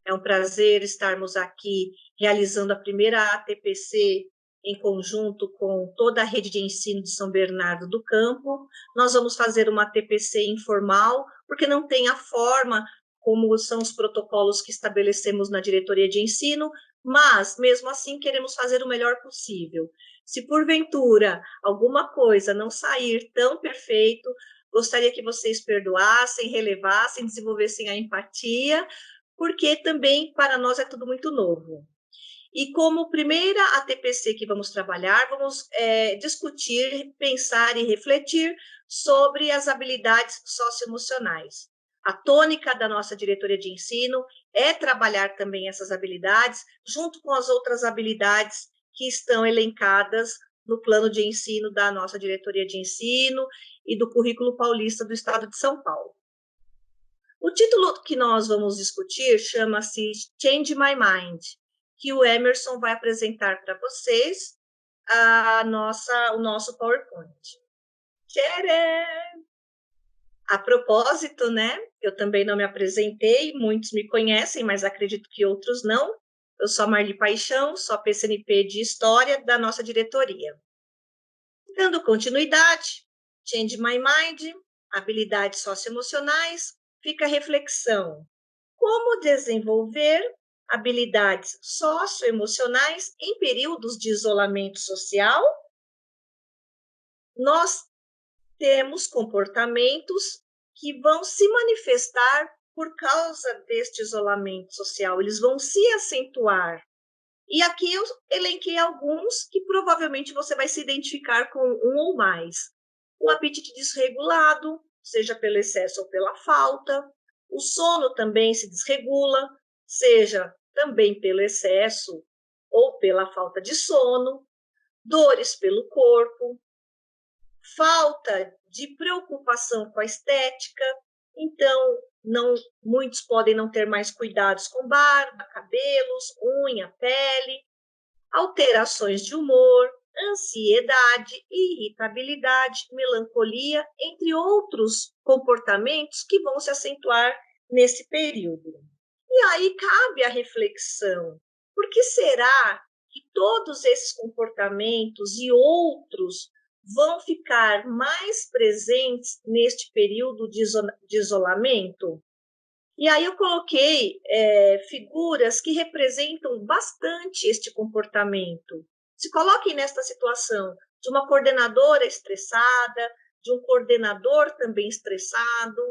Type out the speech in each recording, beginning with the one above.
É um prazer estarmos aqui realizando a primeira ATPC em conjunto com toda a rede de ensino de São Bernardo do Campo. Nós vamos fazer uma ATPC informal, porque não tem a forma como são os protocolos que estabelecemos na diretoria de ensino, mas, mesmo assim, queremos fazer o melhor possível. Se porventura alguma coisa não sair tão perfeito, gostaria que vocês perdoassem, relevassem, desenvolvessem a empatia, porque também para nós é tudo muito novo. E como primeira ATPC que vamos trabalhar, vamos discutir, pensar e refletir sobre as habilidades socioemocionais. A tônica da nossa diretoria de ensino é trabalhar também essas habilidades, junto com as outras habilidades que estão elencadas no plano de ensino da nossa diretoria de ensino e do currículo paulista do estado de São Paulo. O título que nós vamos discutir chama-se Change My Mind, que o Emerson vai apresentar para vocês o nosso PowerPoint. Tcharam! A propósito, né? Eu também não me apresentei, muitos me conhecem, mas acredito que outros não. Eu sou a Marli Paixão, sou a PCNP de História da nossa diretoria. Dando continuidade, Change My Mind, habilidades socioemocionais, fica a reflexão. Como desenvolver habilidades socioemocionais em períodos de isolamento social? Nós temos comportamentos que vão se manifestar por causa deste isolamento social, eles vão se acentuar. E aqui eu elenquei alguns que provavelmente você vai se identificar com um ou mais. O apetite desregulado, seja pelo excesso ou pela falta. O sono também se desregula, seja também pelo excesso ou pela falta de sono. Dores pelo corpo. Falta de preocupação com a estética. Então, muitos podem não ter mais cuidados com barba, cabelos, unha, pele, alterações de humor, ansiedade, irritabilidade, melancolia, entre outros comportamentos que vão se acentuar nesse período. E aí cabe a reflexão: por que será que todos esses comportamentos e outros vão ficar mais presentes neste período de isolamento? E aí eu coloquei figuras que representam bastante este comportamento. Se coloquem nesta situação de uma coordenadora estressada, de um coordenador também estressado,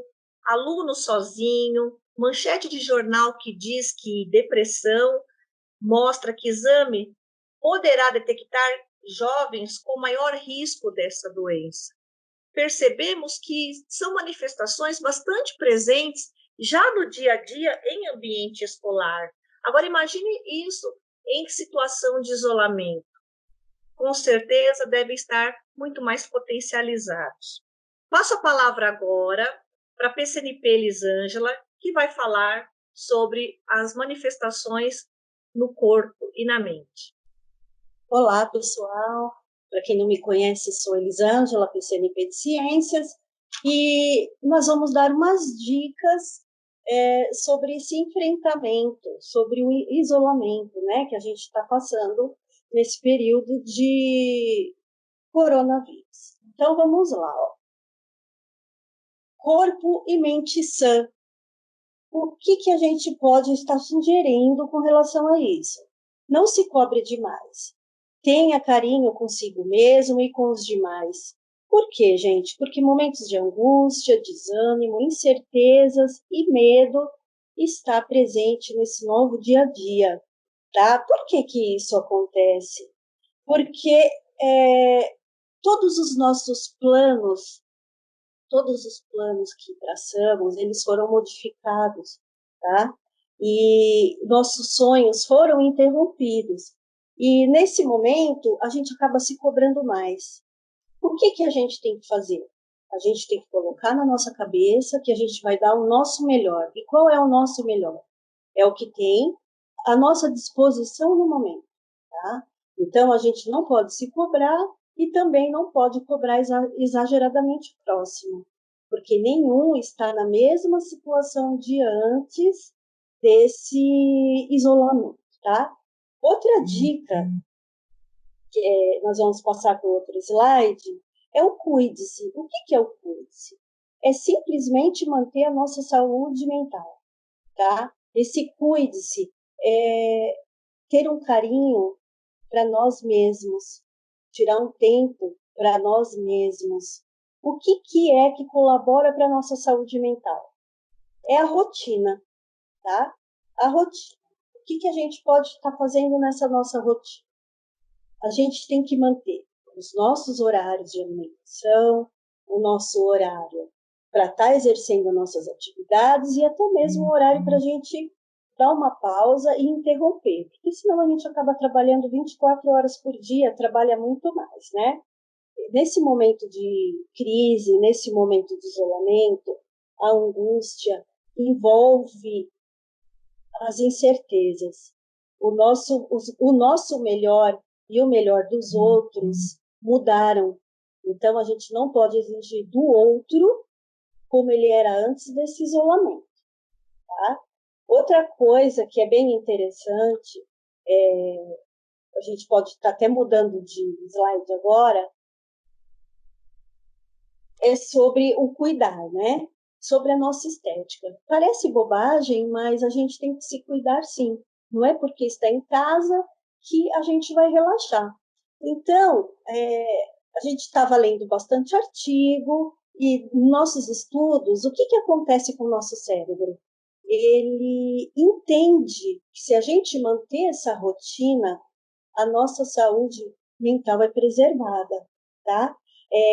aluno sozinho, manchete de jornal que diz que depressão mostra que exame poderá detectar jovens com maior risco dessa doença. Percebemos que são manifestações bastante presentes já no dia a dia em ambiente escolar. Agora imagine isso em situação de isolamento. Com certeza devem estar muito mais potencializados. Passo a palavra agora para a PCNP Elisângela, que vai falar sobre as manifestações no corpo e na mente. Olá, pessoal. Para quem não me conhece, sou Elisângela, PCNP de Ciências, e nós vamos dar umas dicas sobre esse enfrentamento, sobre o isolamento, né, que a gente está passando nesse período de coronavírus. Então, vamos lá. Ó. Corpo e mente sã. O que a gente pode estar sugerindo com relação a isso? Não se cobre demais. Tenha carinho consigo mesmo e com os demais. Por quê, gente? Porque momentos de angústia, desânimo, incertezas e medo está presente nesse novo dia a dia, tá? Por que isso acontece? Porque todos os nossos planos, todos os planos que traçamos, eles foram modificados, tá? E nossos sonhos foram interrompidos. E nesse momento, a gente acaba se cobrando mais. O que a gente tem que fazer? A gente tem que colocar na nossa cabeça que a gente vai dar o nosso melhor. E qual é o nosso melhor? É o que tem à nossa disposição no momento, tá? Então, a gente não pode se cobrar e também não pode cobrar exageradamente próximo, porque nenhum está na mesma situação de antes desse isolamento, tá? Outra dica, que nós vamos passar para outro slide, é o cuide-se. O que é o cuide-se? É simplesmente manter a nossa saúde mental, tá? Esse cuide-se é ter um carinho para nós mesmos, tirar um tempo para nós mesmos. O que é que colabora para a nossa saúde mental? É a rotina, tá? A rotina. O que a gente pode estar fazendo nessa nossa rotina? A gente tem que manter os nossos horários de alimentação, o nosso horário para estar exercendo nossas atividades e até mesmo o horário para a gente dar uma pausa e interromper, porque senão a gente acaba trabalhando 24 horas por dia, trabalha muito mais, né? Nesse momento de crise, nesse momento de isolamento, a angústia envolve as incertezas. O nosso melhor e o melhor dos outros mudaram. Então, a gente não pode exigir do outro como ele era antes desse isolamento. Tá? Outra coisa que é bem interessante, a gente pode estar até mudando de slide agora, é sobre o cuidar, né? Sobre a nossa estética. Parece bobagem, mas a gente tem que se cuidar sim. Não é porque está em casa que a gente vai relaxar. Então, a gente estava lendo bastante artigo e nossos estudos, o que acontece com o nosso cérebro? Ele entende que se a gente manter essa rotina, a nossa saúde mental é preservada, tá?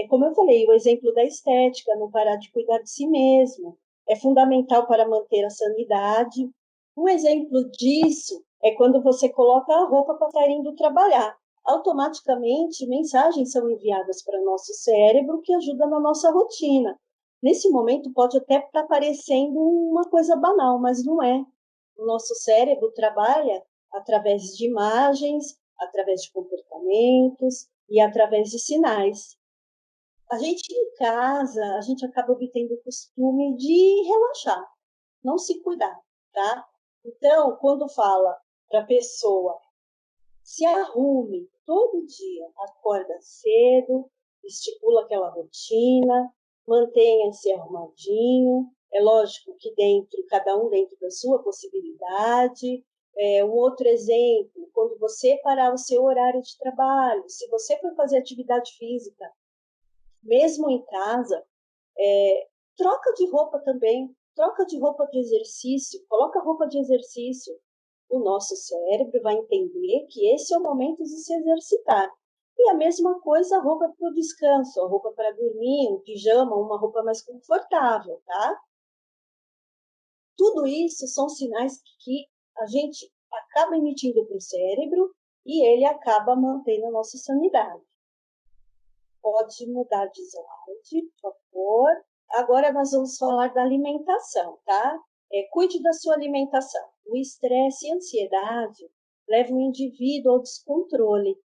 Como eu falei, o exemplo da estética, não parar de cuidar de si mesmo, é fundamental para manter a sanidade. Um exemplo disso é quando você coloca a roupa para estar indo trabalhar. Automaticamente, mensagens são enviadas para o nosso cérebro que ajuda na nossa rotina. Nesse momento, pode até estar parecendo uma coisa banal, mas não é. O nosso cérebro trabalha através de imagens, através de comportamentos e através de sinais. A gente em casa, a gente acaba obtendo o costume de relaxar, não se cuidar, tá? Então, quando fala para a pessoa se arrume todo dia, acorda cedo, estipula aquela rotina, mantenha-se arrumadinho. É lógico que cada um dentro da sua possibilidade. Um outro exemplo, quando você parar o seu horário de trabalho, se você for fazer atividade física, mesmo em casa, troca de roupa também, troca de roupa de exercício, coloca roupa de exercício. O nosso cérebro vai entender que esse é o momento de se exercitar. E a mesma coisa a roupa para o descanso, a roupa para dormir, um pijama, uma roupa mais confortável, tá? Tudo isso são sinais que a gente acaba emitindo para o cérebro e ele acaba mantendo a nossa sanidade. Pode mudar de slide, por favor. Agora nós vamos falar da alimentação, tá? Cuide da sua alimentação. O estresse e a ansiedade levam o indivíduo ao descontrole,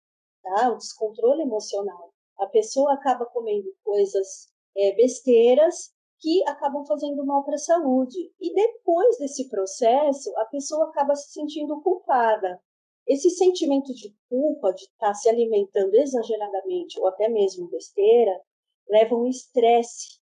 tá? O descontrole emocional. A pessoa acaba comendo coisas besteiras que acabam fazendo mal para a saúde. E depois desse processo, a pessoa acaba se sentindo culpada. Esse sentimento de culpa de estar se alimentando exageradamente ou até mesmo besteira, leva um estresse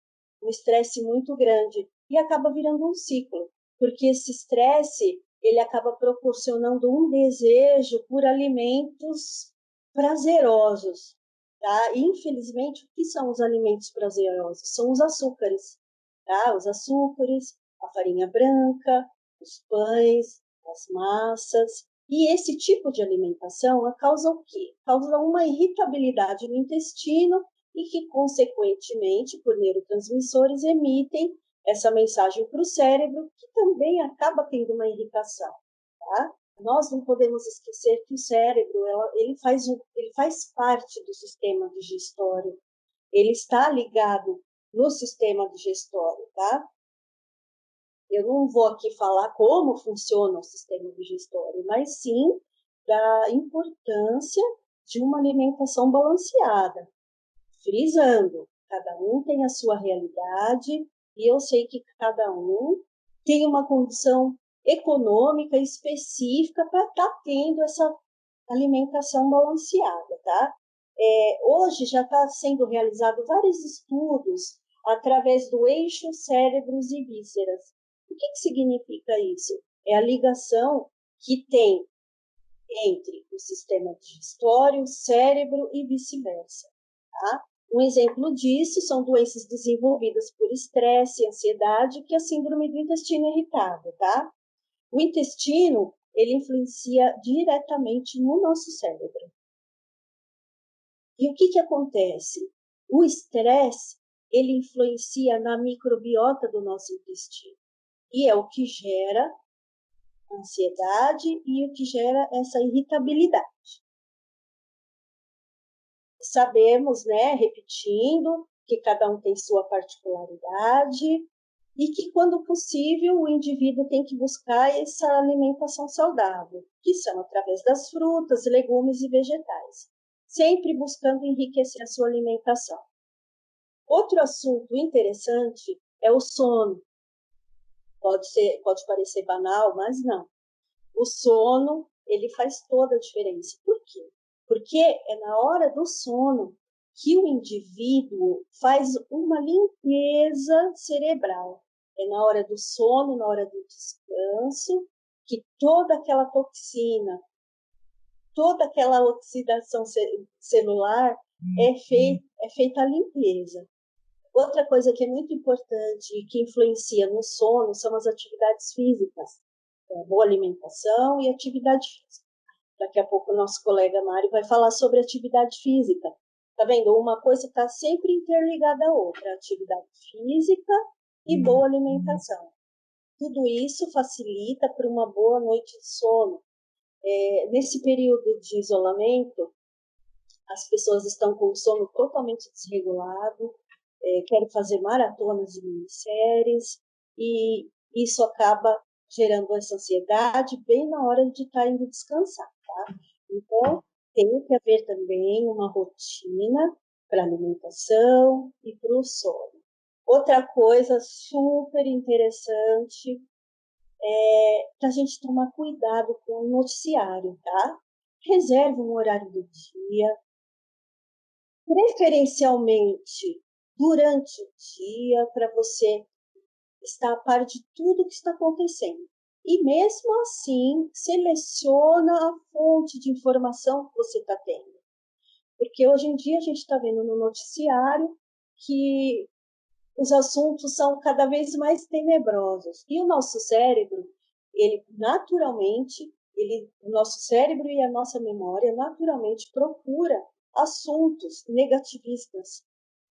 muito grande e acaba virando um ciclo, porque esse estresse ele acaba proporcionando um desejo por alimentos prazerosos, tá? E, infelizmente, o que são os alimentos prazerosos? São os açúcares, tá? Os açúcares, a farinha branca, os pães, as massas. E esse tipo de alimentação causa o quê? Causa uma irritabilidade no intestino e que, consequentemente, por neurotransmissores, emitem essa mensagem para o cérebro, que também acaba tendo uma irritação, tá? Nós não podemos esquecer que o cérebro ele faz parte do sistema digestório, ele está ligado no sistema digestório, tá? Eu não vou aqui falar como funciona o sistema digestório, mas sim da importância de uma alimentação balanceada. Frisando, cada um tem a sua realidade e eu sei que cada um tem uma condição econômica específica para estar tendo essa alimentação balanceada, tá? Hoje já está sendo realizado vários estudos através do eixo cérebros e vísceras. O que significa isso? É a ligação que tem entre o sistema digestório, cérebro e vice-versa. Tá? Um exemplo disso são doenças desenvolvidas por estresse e ansiedade, que é a síndrome do intestino irritável. Tá? O intestino, ele influencia diretamente no nosso cérebro. E o que acontece? O estresse, ele influencia na microbiota do nosso intestino. E é o que gera ansiedade e o que gera essa irritabilidade. Sabemos, né, repetindo, que cada um tem sua particularidade e que, quando possível, o indivíduo tem que buscar essa alimentação saudável, que são através das frutas, legumes e vegetais, sempre buscando enriquecer a sua alimentação. Outro assunto interessante é o sono. Pode parecer banal, mas não. O sono, ele faz toda a diferença. Por quê? Porque é na hora do sono que o indivíduo faz uma limpeza cerebral. É na hora do sono, na hora do descanso, que toda aquela toxina, toda aquela oxidação celular é feita a limpeza. Outra coisa que é muito importante e que influencia no sono são as atividades físicas, boa alimentação e atividade física. Daqui a pouco o nosso colega Mário vai falar sobre atividade física. Tá vendo? Uma coisa está sempre interligada à outra, atividade física e boa alimentação. Tudo isso facilita para uma boa noite de sono. Nesse período de isolamento, as pessoas estão com o sono totalmente desregulado, querem fazer maratonas de minisséries, e isso acaba gerando essa ansiedade bem na hora de estar indo descansar, tá? Então, tem que haver também uma rotina para alimentação e para o sono. Outra coisa super interessante é para a gente tomar cuidado com o noticiário, tá? Reserve um horário do dia, preferencialmente durante o dia, para você estar a par de tudo que está acontecendo. E mesmo assim, seleciona a fonte de informação que você está tendo. Porque hoje em dia a gente está vendo no noticiário que os assuntos são cada vez mais tenebrosos. E o nosso cérebro, ele naturalmente, o nosso cérebro e a nossa memória naturalmente procura assuntos negativistas.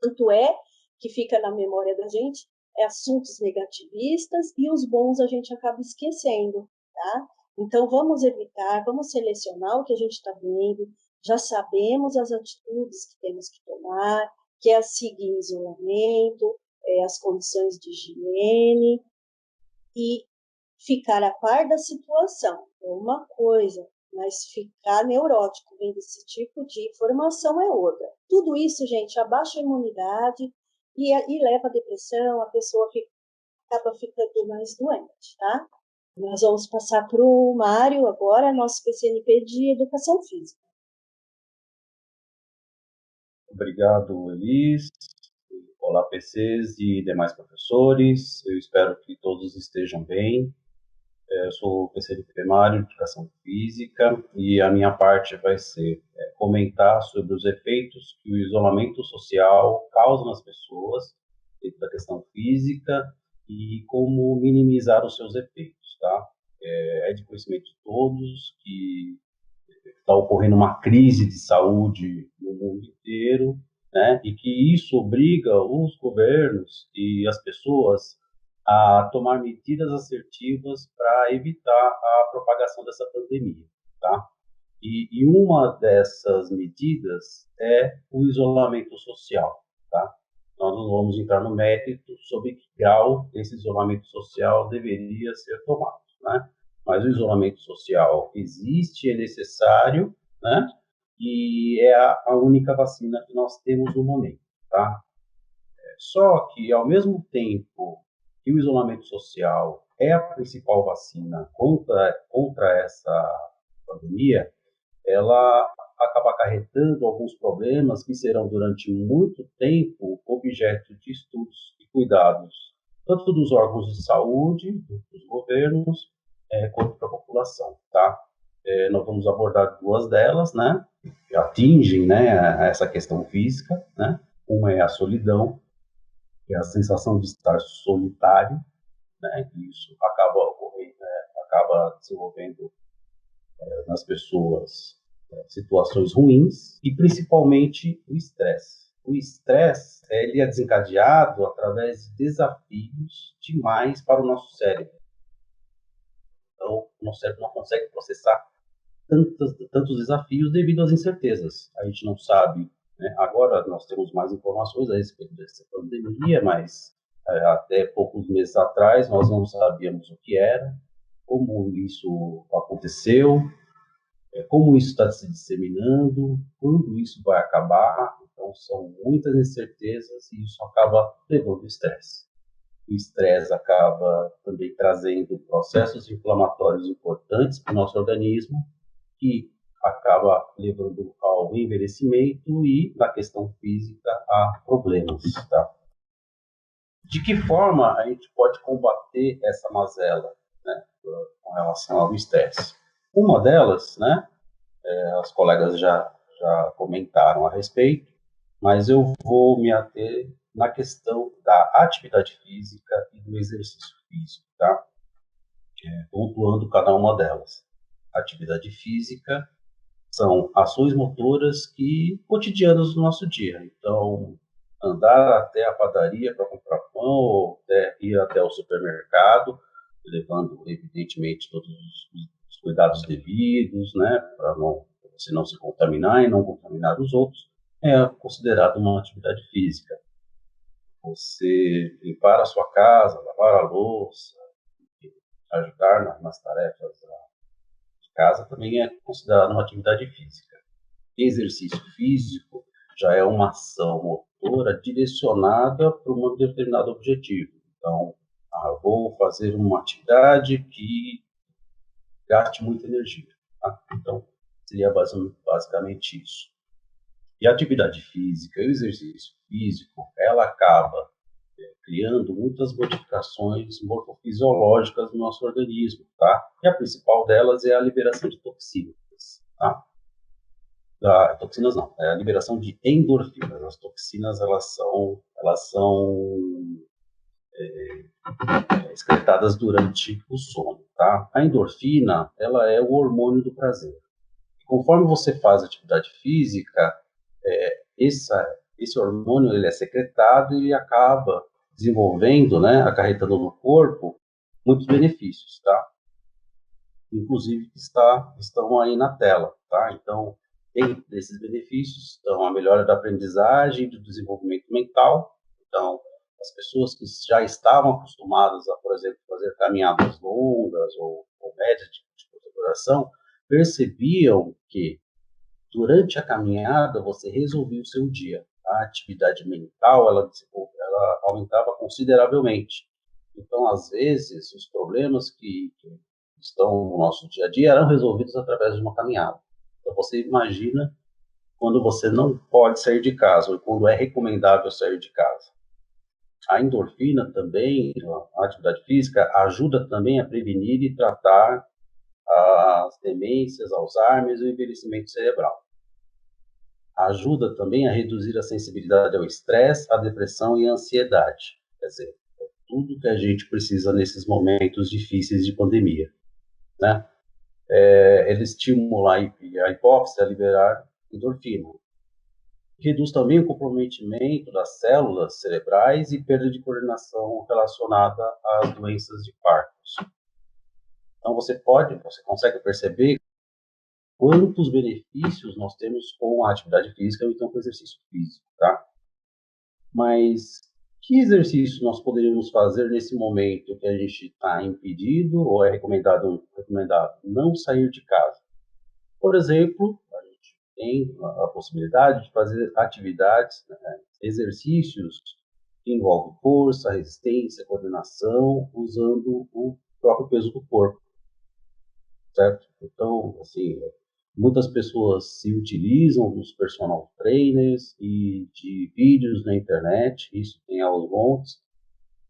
Tanto é que fica na memória da gente assuntos negativistas, e os bons a gente acaba esquecendo, tá? Então vamos evitar, vamos selecionar o que a gente está vendo, já sabemos as atitudes que temos que tomar, que é seguir isolamento, as condições de higiene, e ficar a par da situação é uma coisa, mas ficar neurótico vendo esse tipo de informação é outra. Tudo isso, gente, abaixa a imunidade e leva à depressão, a pessoa acaba ficando mais doente, tá? Nós vamos passar para o Mário agora, nosso PCNP de Educação Física. Obrigado, Elis. Olá, PCs e demais professores. Eu espero que todos estejam bem. Eu sou o PC de primário de Educação Física e a minha parte vai ser comentar sobre os efeitos que o isolamento social causa nas pessoas dentro da questão física e como minimizar os seus efeitos, tá? É de conhecimento de todos que está ocorrendo uma crise de saúde no mundo inteiro, né? E que isso obriga os governos e as pessoas a tomar medidas assertivas para evitar a propagação dessa pandemia, tá? E uma dessas medidas é o isolamento social, tá? Nós não vamos entrar no mérito sobre que grau esse isolamento social deveria ser tomado, né? Mas o isolamento social existe, é necessário, né? E é a única vacina que nós temos no momento, tá? Só que, ao mesmo tempo que o isolamento social é a principal vacina contra essa pandemia, ela acaba acarretando alguns problemas que serão durante muito tempo objeto de estudos e cuidados, tanto dos órgãos de saúde, dos governos, quanto da população, tá? Nós vamos abordar duas delas, né, que atingem, né, essa questão física, né? Uma é a solidão, que é a sensação de estar solitário, né? E isso acaba ocorrendo, né, acaba desenvolvendo nas pessoas situações ruins e principalmente o estresse. O estresse ele é desencadeado através de desafios demais para o nosso cérebro. Então, o nosso cérebro não consegue processar tantos desafios devido às incertezas. A gente não sabe, né? Agora nós temos mais informações a respeito dessa pandemia, mas até poucos meses atrás nós não sabíamos o que era, como isso aconteceu, como isso está se disseminando, quando isso vai acabar. Então, são muitas incertezas e isso acaba levando ao estresse. O estresse acaba também trazendo processos inflamatórios importantes para o nosso organismo, que acaba levando ao envelhecimento e, na questão física, a problemas. Tá? De que forma a gente pode combater essa mazela, né, com relação ao estresse? Uma delas, né, as colegas já comentaram a respeito, mas eu vou me ater na questão da atividade física e do exercício físico, tá? Pontuando cada uma delas. Atividade física são ações motoras cotidianas do nosso dia. Então, andar até a padaria para comprar pão, ou ir até o supermercado, levando, evidentemente, todos os cuidados devidos, né, para você não se contaminar e não contaminar os outros, é considerado uma atividade física. Você limpar a sua casa, lavar a louça, ajudar nas tarefas de casa também é considerado uma atividade física. Exercício físico já é uma ação motora direcionada para um determinado objetivo. Então, vou fazer uma atividade que gaste muita energia. Tá? Então, seria basicamente isso. E a atividade física e o exercício físico, ela acaba criando muitas modificações morfofisiológicas no nosso organismo, tá? E a principal delas é a liberação de toxinas, tá? Toxinas não, é a liberação de endorfinas. As toxinas, elas são excretadas durante o sono, tá? A endorfina, ela é o hormônio do prazer. E conforme você faz atividade física, esse hormônio ele é secretado e acaba desenvolvendo, né, acarretando no corpo muitos benefícios, tá? Inclusive estão aí na tela, tá? Então, dentro desses benefícios estão a melhora da aprendizagem, do desenvolvimento mental. Então, as pessoas que já estavam acostumadas a, por exemplo, fazer caminhadas longas ou médias de curta duração, percebiam que durante a caminhada você resolvia o seu dia. A atividade mental ela aumentava consideravelmente. Então, às vezes, os problemas que estão no nosso dia a dia eram resolvidos através de uma caminhada. Então, você imagina quando você não pode sair de casa ou quando é recomendável sair de casa. A endorfina também, a atividade física, ajuda também a prevenir e tratar as demências, Alzheimer e o envelhecimento cerebral. Ajuda também a reduzir a sensibilidade ao estresse, à depressão e à ansiedade. Quer dizer, é tudo que a gente precisa nesses momentos difíceis de pandemia, né? Ele estimula a hipófise a liberar endorfina. Reduz também o comprometimento das células cerebrais e perda de coordenação relacionada às doenças de Parkinson. Então você consegue perceber quantos benefícios nós temos com a atividade física ou então com o exercício físico, tá? Mas que exercício nós poderíamos fazer nesse momento que a gente está impedido ou é recomendado não sair de casa? Por exemplo, a gente tem a possibilidade de fazer atividades, né, exercícios que envolvem força, resistência, coordenação, usando o próprio peso do corpo, certo? Então, assim, muitas pessoas se utilizam dos personal trainers e de vídeos na internet, isso tem aos montes,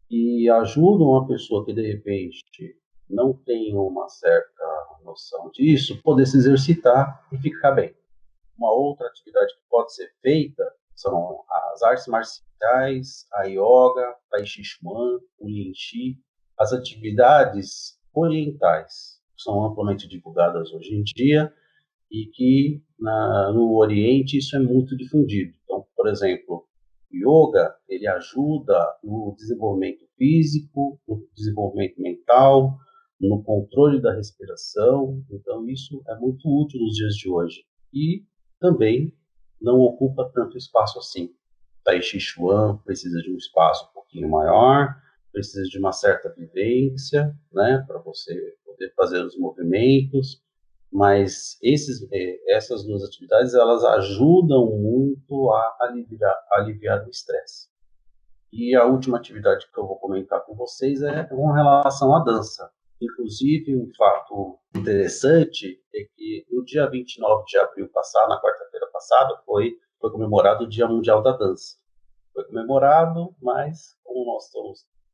e ajudam a pessoa que de repente não tem uma certa noção disso, poder se exercitar e ficar bem. Uma outra atividade que pode ser feita são as artes marciais, a yoga, Tai Chi Chuan, o Lin Chi, as atividades orientais são amplamente divulgadas hoje em dia e que no Oriente isso é muito difundido. Então, por exemplo, o yoga ele ajuda no desenvolvimento físico, no desenvolvimento mental, no controle da respiração. Então, isso é muito útil nos dias de hoje. E também não ocupa tanto espaço assim. Tai Chi Chuan precisa de um espaço um pouquinho maior, precisa de uma certa vivência, né, para você poder fazer os movimentos, mas essas duas atividades elas ajudam muito a aliviar o estresse. E a última atividade que eu vou comentar com vocês é com relação à dança. Inclusive, um fato interessante é que no dia 29 de abril passado, na quarta-feira passada, foi comemorado o Dia Mundial da Dança. Foi comemorado, mas como nós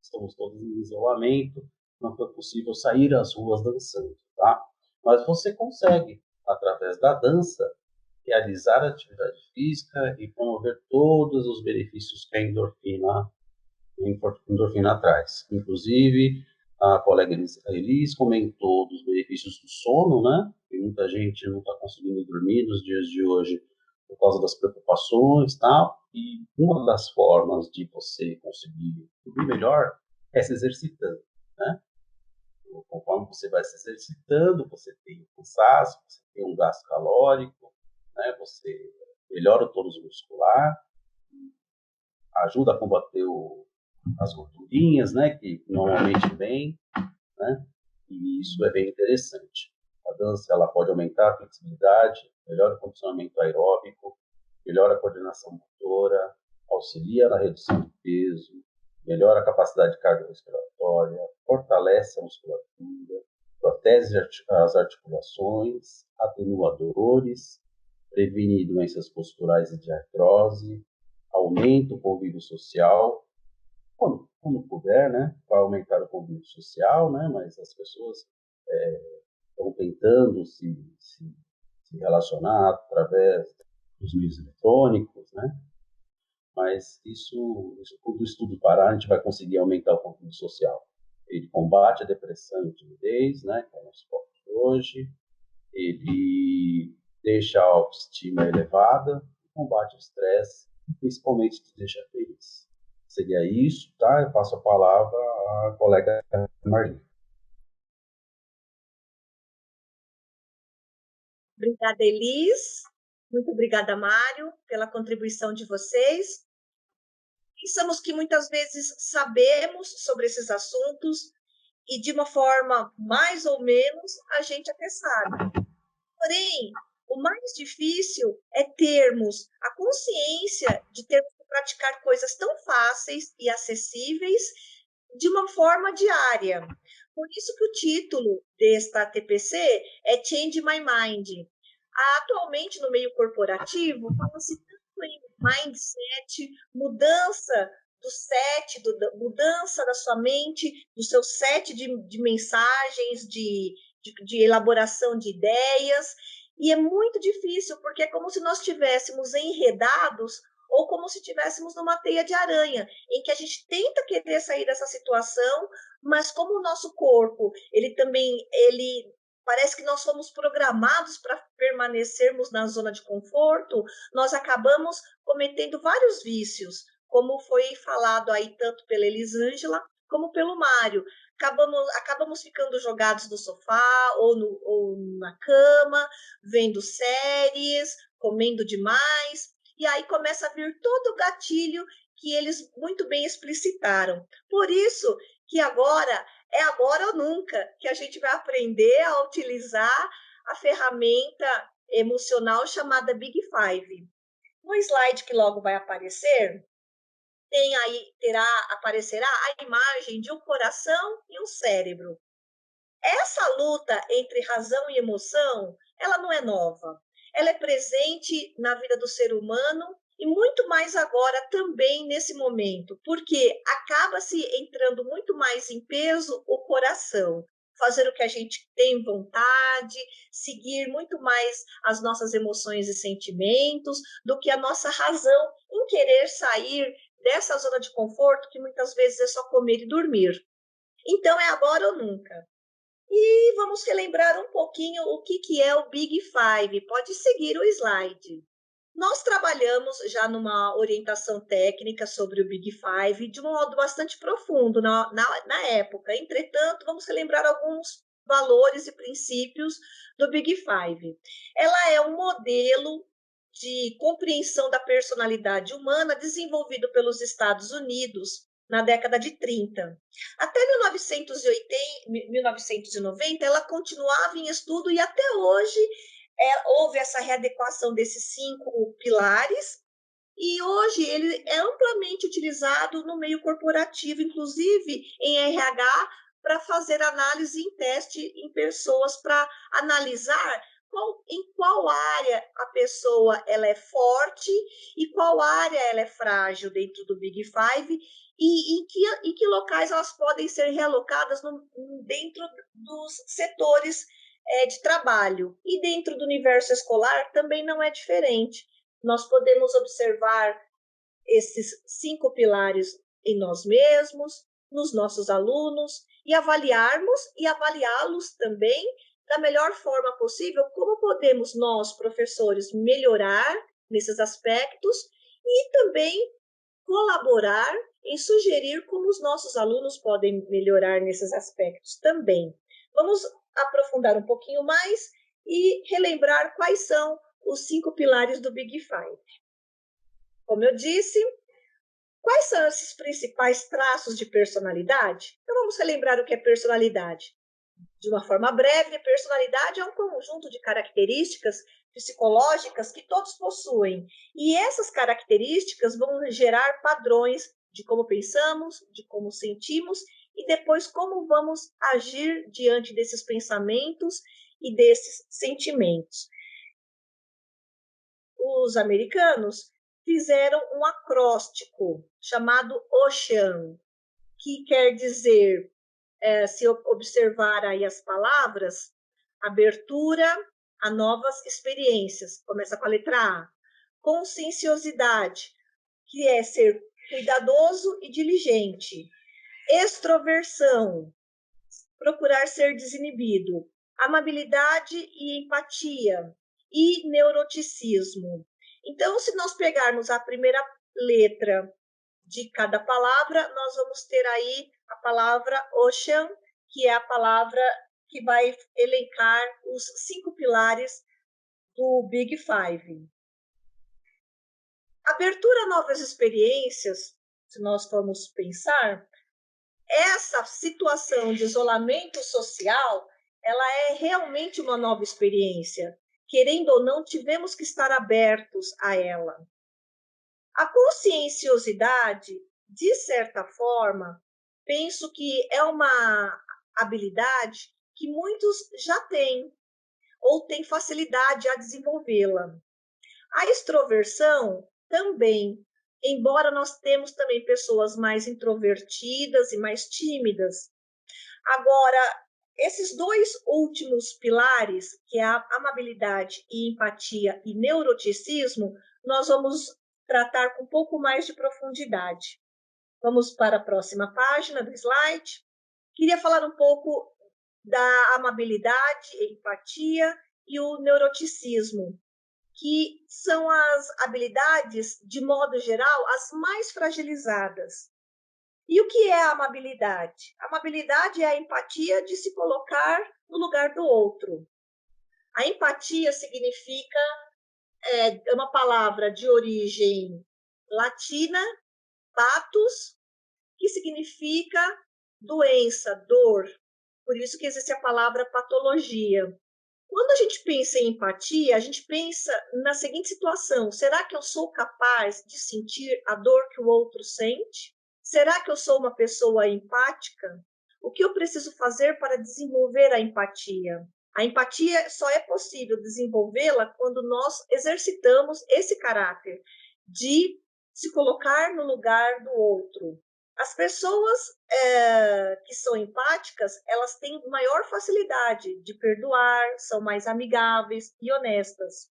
estamos todos em isolamento, não foi possível sair às ruas dançando, tá? Mas você consegue, através da dança, realizar atividade física e promover todos os benefícios que a endorfina traz. Inclusive, a colega Elis comentou dos benefícios do sono, né? E muita gente não está conseguindo dormir nos dias de hoje por causa das preocupações e tal. E uma das formas de você conseguir dormir melhor é se exercitando, né? Conforme você vai se exercitando, você tem um cansaço, você tem um gasto calórico, né? Você melhora o tônus muscular, ajuda a combater as gordurinhas, né? Que normalmente vem, né? E isso é bem interessante. A dança ela pode aumentar a flexibilidade, melhora o condicionamento aeróbico, melhora a coordenação motora, auxilia na redução do peso, melhora a capacidade cardiorrespiratória, fortalece a musculatura, protege as articulações, atenua dores, previne doenças posturais e de artrose, aumenta o convívio social, quando puder, né, para aumentar o convívio social, né, mas as pessoas estão tentando se relacionar através dos meios eletrônicos, né, mas isso quando o estudo parar, a gente vai conseguir aumentar o convívio social. Ele combate a depressão e a timidez, né, que é o nosso foco de hoje, ele deixa a autoestima elevada, combate o estresse e principalmente te deixa feliz. Seria isso, tá? Eu passo a palavra à colega Marli. Obrigada, Elis. Muito obrigada, Mário, pela contribuição de vocês. Pensamos que muitas vezes sabemos sobre esses assuntos e, de uma forma mais ou menos, a gente até sabe. Porém, o mais difícil é termos a consciência de termos que praticar coisas tão fáceis e acessíveis de uma forma diária. Por isso que o título desta TPC é Change My Mind. Atualmente, no meio corporativo, fala-se tanto em mindset, mudança do set, mudança da sua mente, do seu set de mensagens, de elaboração de ideias, e é muito difícil, porque é como se nós estivéssemos enredados ou como se estivéssemos numa teia de aranha, em que a gente tenta querer sair dessa situação, mas como o nosso corpo, ele parece que nós fomos programados para permanecermos na zona de conforto, nós acabamos cometendo vários vícios, como foi falado aí tanto pela Elisângela como pelo Mário. Acabamos ficando jogados no sofá ou na cama, vendo séries, comendo demais, e aí começa a vir todo o gatilho que eles muito bem explicitaram. Por isso que agora é agora ou nunca que a gente vai aprender a utilizar a ferramenta emocional chamada Big Five. No slide que logo vai aparecer, aparecerá a imagem de um coração e um cérebro. Essa luta entre razão e emoção, ela não é nova. Ela é presente na vida do ser humano e muito mais agora também nesse momento, porque acaba se entrando muito mais em peso o coração, fazer o que a gente tem vontade, seguir muito mais as nossas emoções e sentimentos do que a nossa razão em querer sair dessa zona de conforto que muitas vezes é só comer e dormir. Então é agora ou nunca. E vamos relembrar um pouquinho o que é o Big Five. Pode seguir o slide. Nós trabalhamos já numa orientação técnica sobre o Big Five de um modo bastante profundo na época. Entretanto, vamos relembrar alguns valores e princípios do Big Five. Ela é um modelo de compreensão da personalidade humana desenvolvido pelos Estados Unidos na década de 30. Até 1990, ela continuava em estudo e até hoje houve essa readequação desses 5 pilares e hoje ele é amplamente utilizado no meio corporativo, inclusive em RH, para fazer análise em teste em pessoas, para analisar em qual área a pessoa ela é forte e qual área ela é frágil dentro do Big Five e em que locais elas podem ser realocadas dentro dos setores de trabalho. E dentro do universo escolar também não é diferente. Nós podemos observar esses 5 pilares em nós mesmos, nos nossos alunos, e avaliarmos e avaliá-los também da melhor forma possível, como podemos nós, professores, melhorar nesses aspectos e também colaborar em sugerir como os nossos alunos podem melhorar nesses aspectos também. Vamos aprofundar um pouquinho mais e relembrar quais são os 5 pilares do Big Five. Como eu disse, quais são esses principais traços de personalidade? Então vamos relembrar o que é personalidade. De uma forma breve, personalidade é um conjunto de características psicológicas que todos possuem. E essas características vão gerar padrões de como pensamos, de como sentimos e depois como vamos agir diante desses pensamentos e desses sentimentos. Os americanos fizeram um acróstico chamado OCEAN, que quer dizer, se observar aí as palavras, abertura a novas experiências, começa com a letra A. Conscienciosidade, que é ser cuidadoso e diligente. Extroversão, procurar ser desinibido. Amabilidade e empatia. E neuroticismo. Então, se nós pegarmos a primeira letra de cada palavra, nós vamos ter aí a palavra ocean, que é a palavra que vai elencar os 5 pilares do Big Five. Abertura a novas experiências, se nós formos pensar, essa situação de isolamento social, ela é realmente uma nova experiência. Querendo ou não, tivemos que estar abertos a ela. A conscienciosidade, de certa forma, penso que é uma habilidade que muitos já têm ou têm facilidade a desenvolvê-la. A extroversão também, embora nós temos também pessoas mais introvertidas e mais tímidas. Agora, esses 2 últimos pilares, que é a amabilidade e empatia e neuroticismo, nós vamos tratar com um pouco mais de profundidade. Vamos para a próxima página do slide. Queria falar um pouco da amabilidade, empatia e o neuroticismo, que são as habilidades, de modo geral, as mais fragilizadas. E o que é a amabilidade? A amabilidade é a empatia de se colocar no lugar do outro. A empatia significa, é uma palavra de origem latina, pathos, que significa doença, dor. Por isso que existe a palavra patologia. Quando a gente pensa em empatia, a gente pensa na seguinte situação: será que eu sou capaz de sentir a dor que o outro sente? Será que eu sou uma pessoa empática? O que eu preciso fazer para desenvolver a empatia? A empatia só é possível desenvolvê-la quando nós exercitamos esse caráter de se colocar no lugar do outro. As pessoas que são empáticas, elas têm maior facilidade de perdoar, são mais amigáveis e honestas.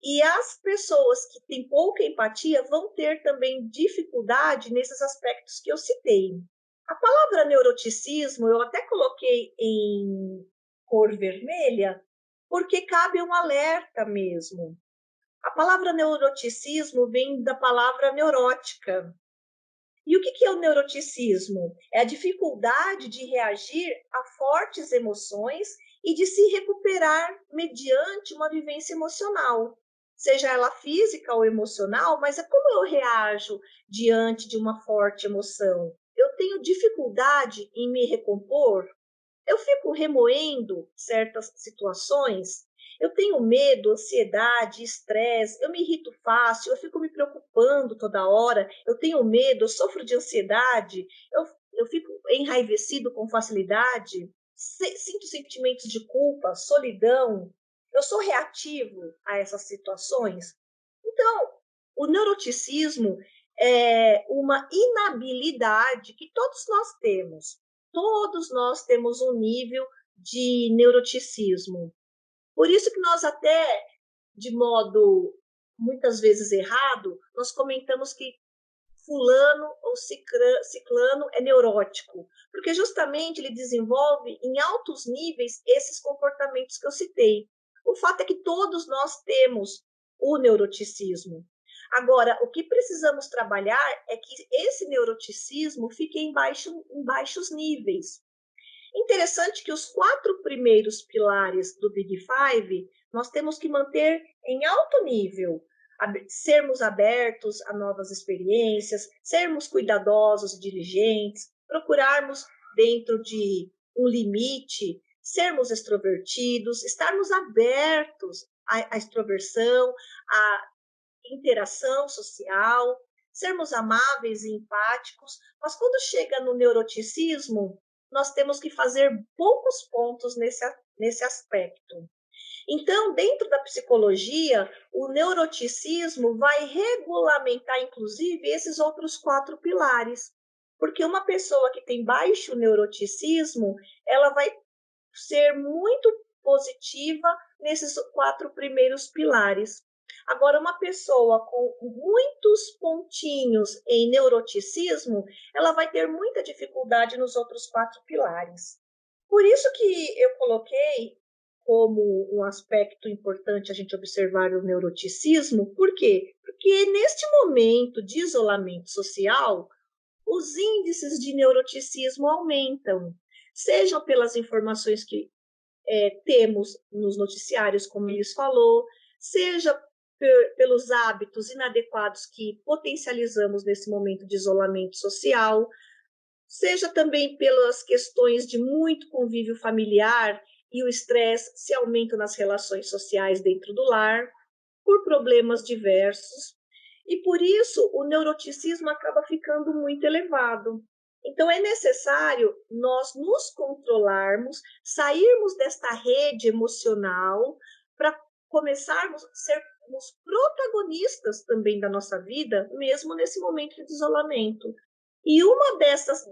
E as pessoas que têm pouca empatia vão ter também dificuldade nesses aspectos que eu citei. A palavra neuroticismo eu até coloquei em cor vermelha, porque cabe um alerta mesmo. A palavra neuroticismo vem da palavra neurótica. E o que é o neuroticismo? É a dificuldade de reagir a fortes emoções e de se recuperar mediante uma vivência emocional, seja ela física ou emocional, mas é como eu reajo diante de uma forte emoção. Eu tenho dificuldade em me recompor, eu fico remoendo certas situações, eu tenho medo, ansiedade, estresse, eu me irrito fácil, eu fico me preocupando toda hora, eu tenho medo, eu sofro de ansiedade, eu fico enraivecido com facilidade, sinto sentimentos de culpa, solidão, eu sou reativo a essas situações. Então, o neuroticismo é uma inabilidade que todos nós temos. Todos nós temos um nível de neuroticismo. Por isso que nós até, de modo muitas vezes errado, nós comentamos que fulano ou ciclano é neurótico, porque justamente ele desenvolve em altos níveis esses comportamentos que eu citei. O fato é que todos nós temos o neuroticismo. Agora, o que precisamos trabalhar é que esse neuroticismo fique em baixos níveis. Interessante que os 4 primeiros pilares do Big Five nós temos que manter em alto nível, sermos abertos a novas experiências, sermos cuidadosos e diligentes, procurarmos dentro de um limite, sermos extrovertidos, estarmos abertos à extroversão, à interação social, sermos amáveis e empáticos, mas quando chega no neuroticismo, nós temos que fazer poucos pontos nesse aspecto. Então, dentro da psicologia, o neuroticismo vai regulamentar, inclusive, esses outros 4 pilares. Porque uma pessoa que tem baixo neuroticismo, ela vai ser muito positiva nesses 4 primeiros pilares. Agora, uma pessoa com muitos pontinhos em neuroticismo, ela vai ter muita dificuldade nos outros 4 pilares. Por isso que eu coloquei como um aspecto importante a gente observar o neuroticismo. Por quê? Porque neste momento de isolamento social, os índices de neuroticismo aumentam, sejam pelas informações que temos nos noticiários, como eles falou, seja pelos hábitos inadequados que potencializamos nesse momento de isolamento social, seja também pelas questões de muito convívio familiar e o estresse se aumenta nas relações sociais dentro do lar, por problemas diversos, e por isso o neuroticismo acaba ficando muito elevado. Então é necessário nós nos controlarmos, sairmos desta rede emocional para começarmos a sermos protagonistas também da nossa vida, mesmo nesse momento de isolamento. E uma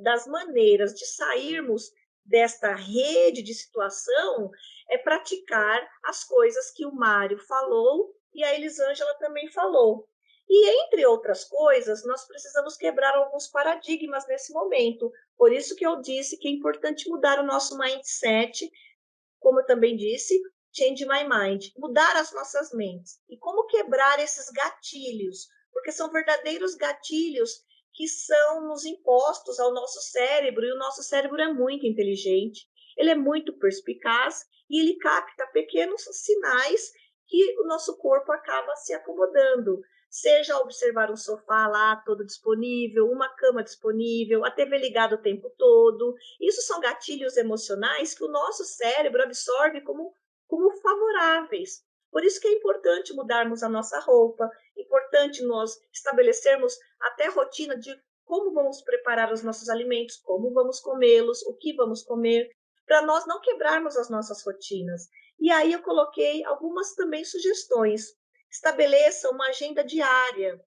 das maneiras de sairmos desta rede de situação é praticar as coisas que o Mário falou e a Elisângela também falou. E, entre outras coisas, nós precisamos quebrar alguns paradigmas nesse momento. Por isso que eu disse que é importante mudar o nosso mindset, como eu também disse, change my mind, mudar as nossas mentes. E como quebrar esses gatilhos? Porque são verdadeiros gatilhos que são nos impostos ao nosso cérebro, e o nosso cérebro é muito inteligente, ele é muito perspicaz e ele capta pequenos sinais que o nosso corpo acaba se acomodando, seja observar um sofá lá todo disponível, uma cama disponível, a TV ligada o tempo todo. Isso são gatilhos emocionais que o nosso cérebro absorve como favoráveis. Por isso que é importante mudarmos a nossa roupa, importante nós estabelecermos até rotina de como vamos preparar os nossos alimentos, como vamos comê-los, o que vamos comer, para nós não quebrarmos as nossas rotinas. E aí eu coloquei algumas também sugestões. Estabeleça uma agenda diária,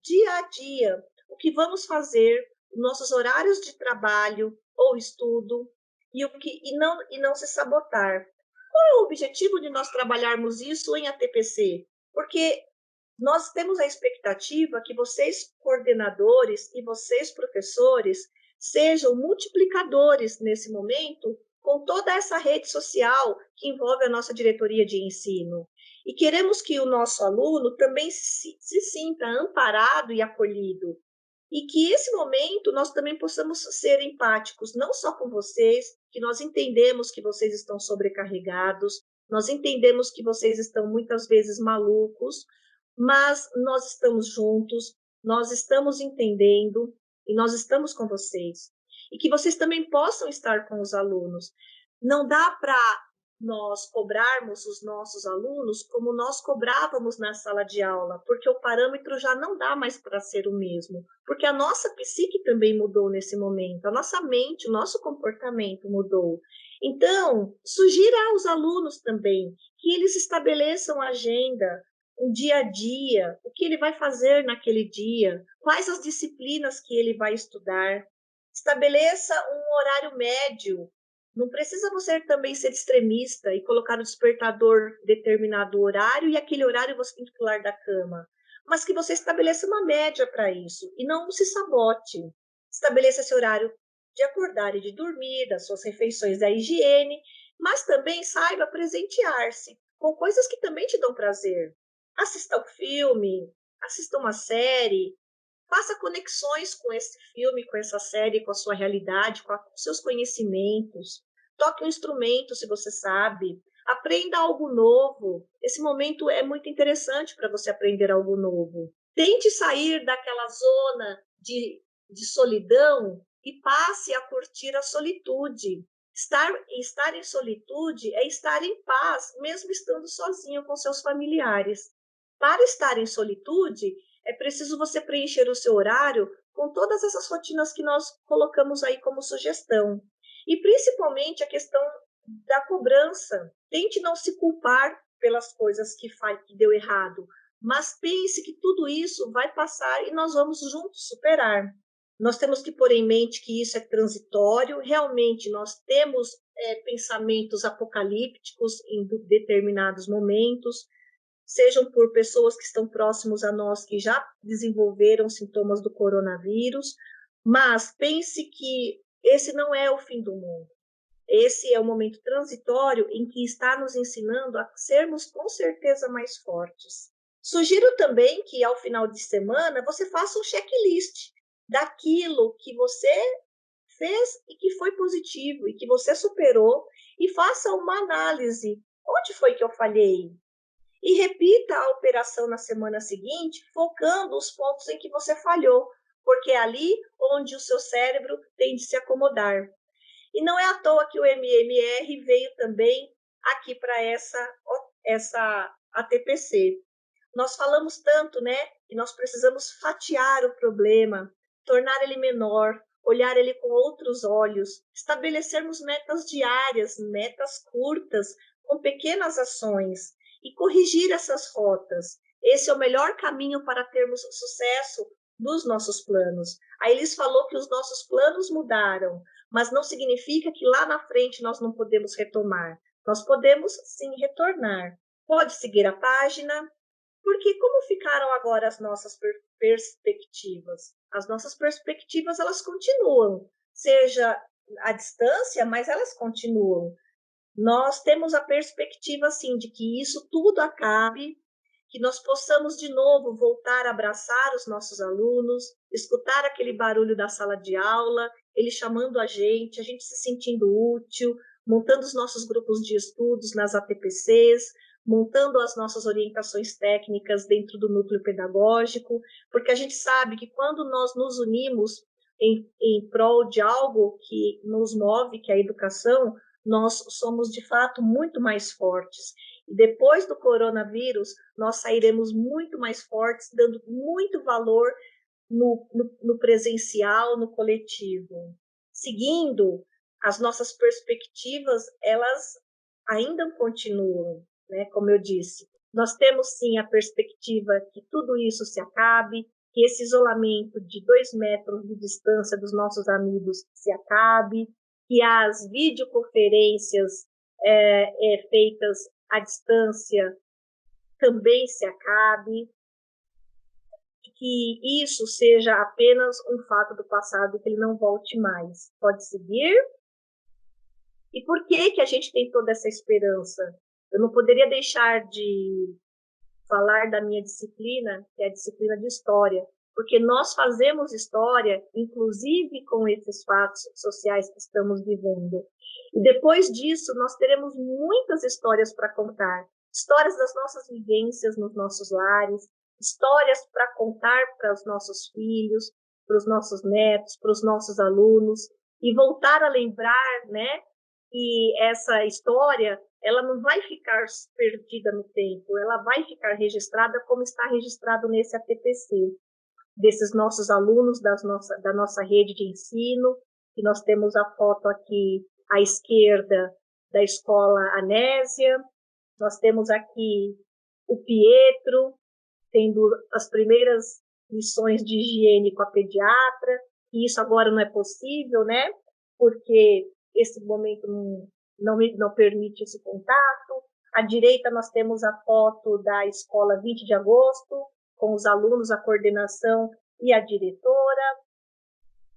dia a dia, o que vamos fazer, nossos horários de trabalho ou estudo, e não se sabotar. Qual é o objetivo de nós trabalharmos isso em ATPC? Porque nós temos a expectativa que vocês, coordenadores, e vocês, professores, sejam multiplicadores nesse momento com toda essa rede social que envolve a nossa diretoria de ensino. E queremos que o nosso aluno também se sinta amparado e acolhido. E que esse momento nós também possamos ser empáticos, não só com vocês, que nós entendemos que vocês estão sobrecarregados, nós entendemos que vocês estão muitas vezes malucos, mas nós estamos juntos, nós estamos entendendo e nós estamos com vocês. E que vocês também possam estar com os alunos. Não dá para nós cobrarmos os nossos alunos como nós cobrávamos na sala de aula, porque o parâmetro já não dá mais para ser o mesmo, porque a nossa psique também mudou nesse momento, a nossa mente, o nosso comportamento mudou. Então, sugira aos alunos também que eles estabeleçam agenda, um dia a dia, o que ele vai fazer naquele dia, quais as disciplinas que ele vai estudar. Estabeleça um horário médio. Não precisa você também ser extremista e colocar o despertador determinado horário e aquele horário você tem que pular da cama. Mas que você estabeleça uma média para isso e não se sabote. Estabeleça esse horário de acordar e de dormir, das suas refeições, da higiene, mas também saiba presentear-se com coisas que também te dão prazer. Assista ao filme, assista uma série, faça conexões com esse filme, com essa série, com a sua realidade, com os seus conhecimentos. Toque um instrumento, se você sabe. Aprenda algo novo. Esse momento é muito interessante para você aprender algo novo. Tente sair daquela zona de solidão e passe a curtir a solitude. Estar em solitude é estar em paz, mesmo estando sozinho com seus familiares. Para estar em solitude, é preciso você preencher o seu horário com todas essas rotinas que nós colocamos aí como sugestão. E principalmente a questão da cobrança. Tente não se culpar pelas coisas que deu errado, mas pense que tudo isso vai passar e nós vamos juntos superar. Nós temos que pôr em mente que isso é transitório, realmente nós temos pensamentos apocalípticos em determinados momentos, sejam por pessoas que estão próximos a nós que já desenvolveram sintomas do coronavírus, mas pense que esse não é o fim do mundo. Esse é o momento transitório em que está nos ensinando a sermos com certeza mais fortes. Sugiro também que ao final de semana você faça um checklist daquilo que você fez e que foi positivo e que você superou e faça uma análise. Onde foi que eu falhei? E repita a operação na semana seguinte, focando os pontos em que você falhou, porque é ali onde o seu cérebro tem de se acomodar. E não é à toa que o MMR veio também aqui para essa ATPC. Nós falamos tanto, né, que nós precisamos fatiar o problema, tornar ele menor, olhar ele com outros olhos, estabelecermos metas diárias, metas curtas, com pequenas ações e corrigir essas rotas. Esse é o melhor caminho para termos sucesso dos nossos planos. A Elis falou que os nossos planos mudaram, mas não significa que lá na frente nós não podemos retomar. Nós podemos sim retornar. Pode seguir a página, porque como ficaram agora as nossas perspectivas? As nossas perspectivas, elas continuam, seja à distância, mas elas continuam. Nós temos a perspectiva, assim, de que isso tudo acabe, que nós possamos de novo voltar a abraçar os nossos alunos, escutar aquele barulho da sala de aula, ele chamando a gente se sentindo útil, montando os nossos grupos de estudos nas ATPCs, montando as nossas orientações técnicas dentro do núcleo pedagógico, porque a gente sabe que quando nós nos unimos em prol de algo que nos move, que é a educação, nós somos de fato muito mais fortes. E depois do coronavírus, nós sairemos muito mais fortes, dando muito valor no presencial, no coletivo. Seguindo, as nossas perspectivas, elas ainda continuam, né? Como eu disse, nós temos sim a perspectiva que tudo isso se acabe, que esse isolamento de 2 metros de distância dos nossos amigos se acabe, que as videoconferências feitas à distância também se acabe, que isso seja apenas um fato do passado, que ele não volte mais. Pode seguir? E por que a gente tem toda essa esperança? Eu não poderia deixar de falar da minha disciplina, que é a disciplina de história, porque nós fazemos história, inclusive com esses fatos sociais que estamos vivendo. E depois disso, nós teremos muitas histórias para contar, histórias das nossas vivências nos nossos lares, histórias para contar para os nossos filhos, para os nossos netos, para os nossos alunos, e voltar a lembrar, né, que essa história ela não vai ficar perdida no tempo, ela vai ficar registrada como está registrado nesse ATPC, desses nossos alunos da nossa rede de ensino, que nós temos a foto aqui à esquerda da escola Anésia, nós temos aqui o Pietro, tendo as primeiras lições de higiene com a pediatra, e isso agora não é possível, né? Porque esse momento não permite esse contato. À direita nós temos a foto da escola 20 de agosto, com os alunos, a coordenação e a diretora.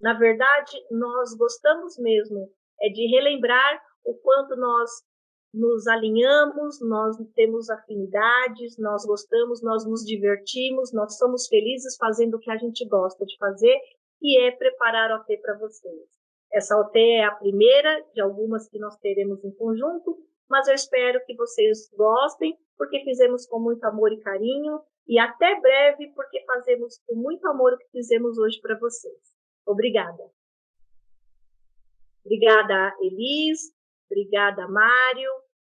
Na verdade, nós gostamos mesmo de relembrar o quanto nós nos alinhamos, nós temos afinidades, nós gostamos, nós nos divertimos, nós somos felizes fazendo o que a gente gosta de fazer, e é preparar a OT para vocês. Essa OT é a primeira de algumas que nós teremos em conjunto, mas eu espero que vocês gostem, porque fizemos com muito amor e carinho, e até breve, porque fazemos com muito amor o que fizemos hoje para vocês. Obrigada. Obrigada, Elis. Obrigada, Mário.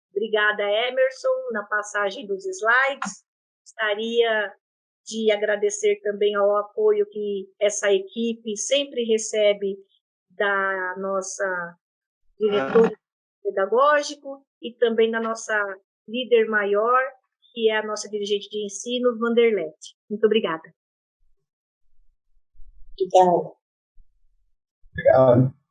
Obrigada, Emerson, na passagem dos slides. Gostaria de agradecer também ao apoio que essa equipe sempre recebe da nossa diretora pedagógico e também da nossa líder maior, que é a nossa dirigente de ensino, Vanderlete. Muito obrigada. Obrigada. Obrigado.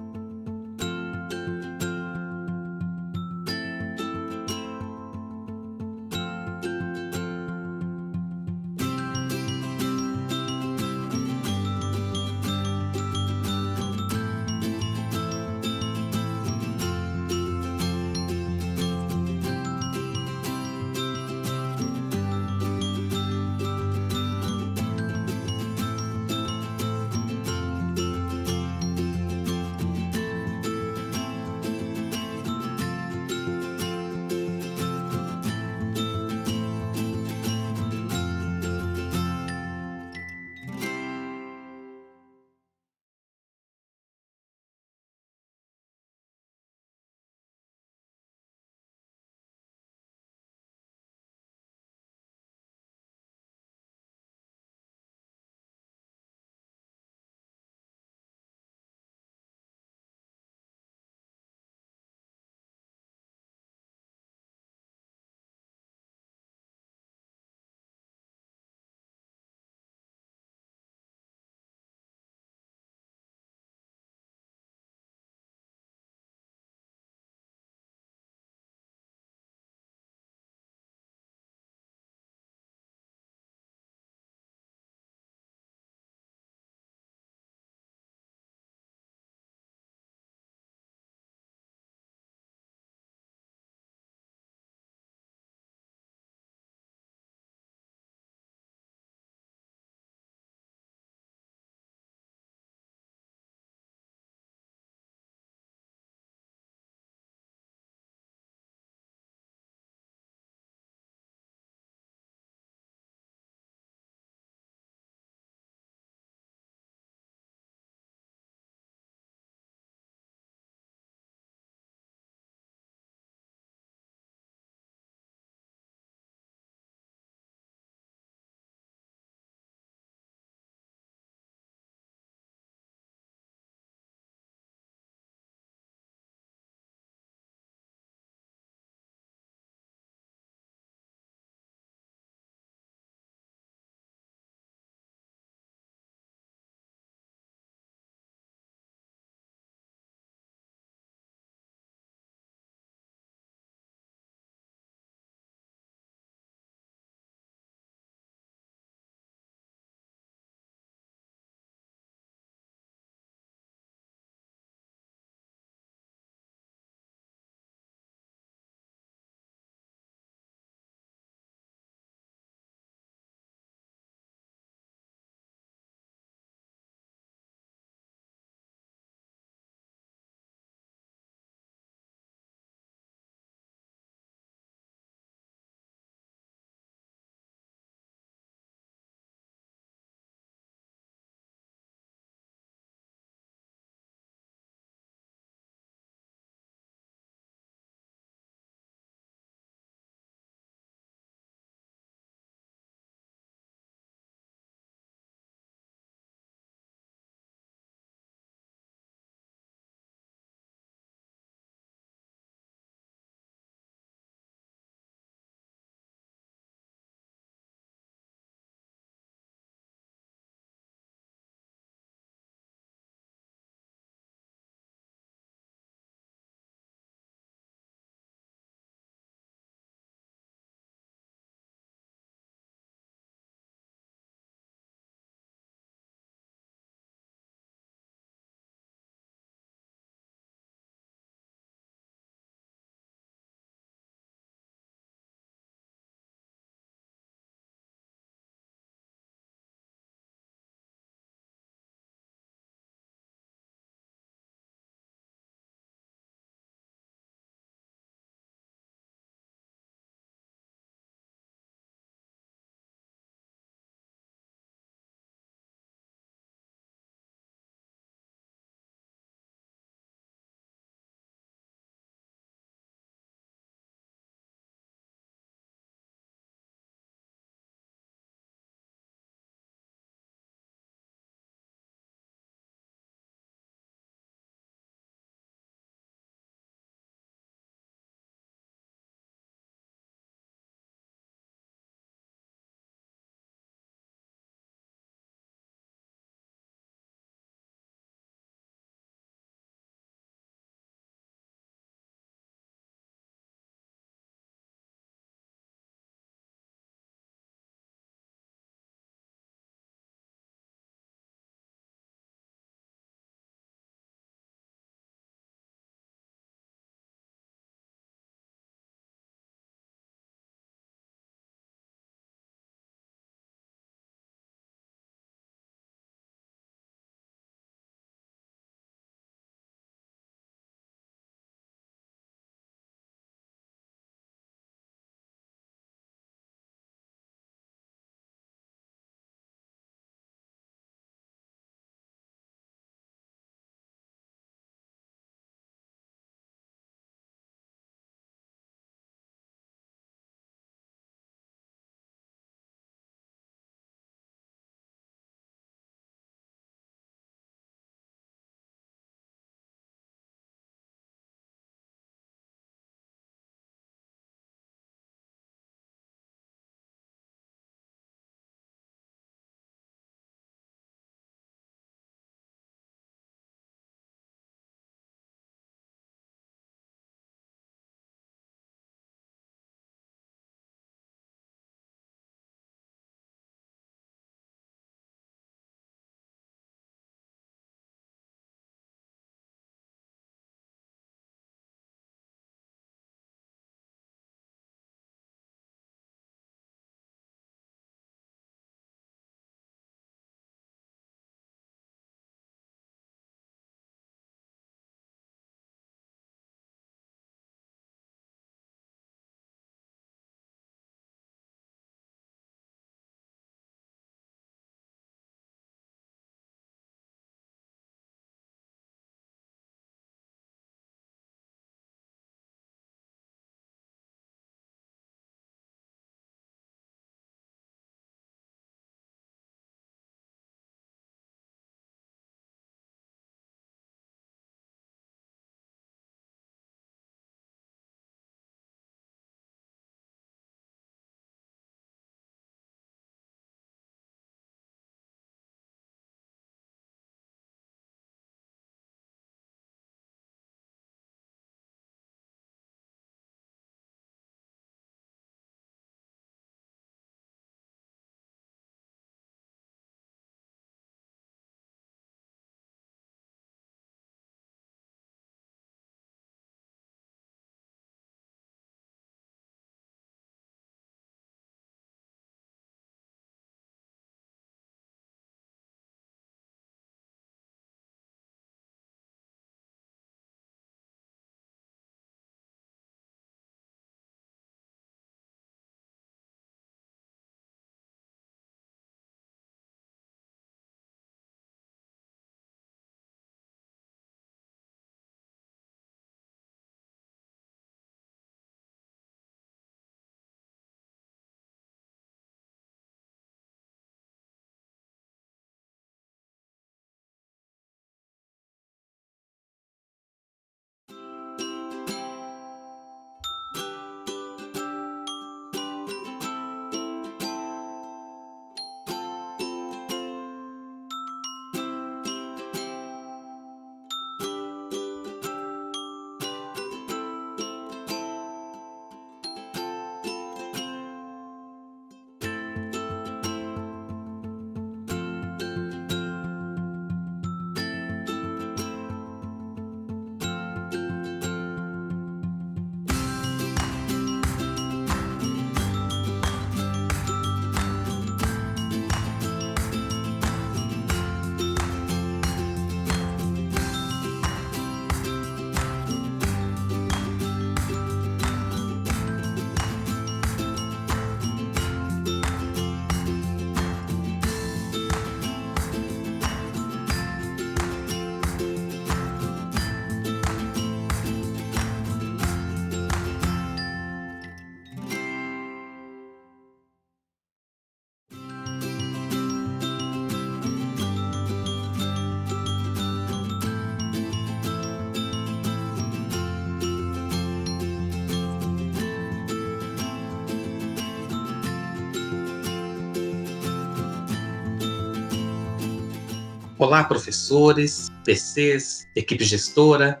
Olá, professores, PCs, equipe gestora.